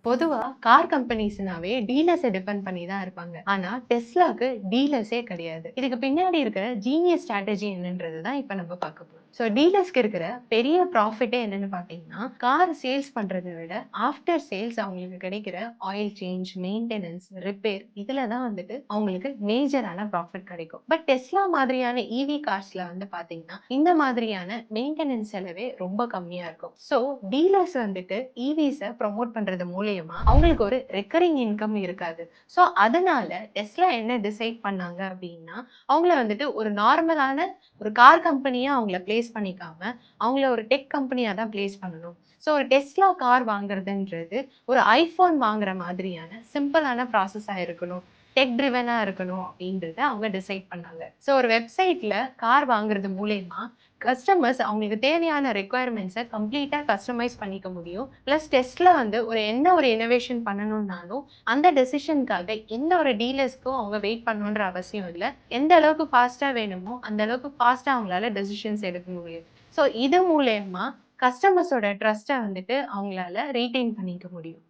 பொதுவா car கம்பெனிஸ்னாவே டீலர்ஸ depend பண்ணி தான் இருப்பாங்க. ஆனா டெஸ்லாக்கு டீலர்ஸே கிடையாது. இதுக்கு பின்னாடி இருக்கிற ஜீனியஸ் ஸ்ட்ராட்டஜி என்னன்றது தான் இப்ப நம்ம பார்க்க போறோம். டீலர்ஸ்க்கு இருக்கிற பெரிய ப்ராஃபிட்டே என்னன்னு பார்த்தீங்கன்னா, கார் சேல்ஸ் பண்றத விட ஆஃப்டர் சேல்ஸ் அவங்களுக்கு கிடைக்கிற ஆயில் சேஞ்ச், மெயின்டெனன்ஸ், ரிப்பேர் இதுல தான் வந்துட்டு அவங்களுக்கு மேஜரான ப்ராஃபிட் கிடைக்கும். பட் டெஸ்லா மாதிரியான ஈவி கார்ஸ்ல வந்து பார்த்தீங்கன்னா, இந்த மாதிரியான மெயின்டெனன்ஸ் செலவே ரொம்ப கம்மியா இருக்கும். டீலர்ஸ் வந்துட்டு ஈவிஸ ப்ரமோட் பண்றது மூலியமா அவங்களுக்கு ஒரு ரெக்கரிங் இன்கம் இருக்காது. அதனால டெஸ்லா என்ன டிசைட் பண்ணாங்க அப்படின்னா, அவங்கள வந்துட்டு ஒரு நார்மலான ஒரு கார் கம்பெனியா அவங்கள பிளேஸ் பண்ணிக்காம, அவங்கள ஒரு டெக் கம்பெனியா தான் பிளேஸ் பண்ணணும். ஒரு டெஸ்லா கார் வாங்குறதுன்றது ஒரு ஐஃபோன் வாங்குற மாதிரியான சிம்பிளான ப்ராசஸா இருக்கணும். டெக் ட்ரிவனா இருக்கணும் அப்படின்றத அவங்க டிசைட் பண்ணாங்க. ஒரு வெப்சைட்ல கார் வாங்குறது மூலியமா கஸ்டமர்ஸ் அவங்களுக்கு தேவையான ரெக்யர்மெண்ட்ஸை கம்ப்ளீட்டா கஸ்டமைஸ் பண்ணிக்க முடியும். பிளஸ் டெஸ்ட்ல வந்து என்ன ஒரு இனோவேஷன் பண்ணணும்னாலும் அந்த டெசிஷனுக்காக எந்த ஒரு டீலர்ஸ்க்கும் அவங்க வெயிட் பண்ணணுன்ற அவசியம் இல்லை. எந்த அளவுக்கு ஃபாஸ்டா வேணுமோ அந்த அளவுக்கு ஃபாஸ்டா அவங்களால டெசிஷன்ஸ் எடுக்க முடியும். இது மூலயமா கஸ்டமர்ஸோட ட்ரஸ்ட்டை வந்துட்டு அவங்களால ரீட்டைன் பண்ணிக்க முடியும்.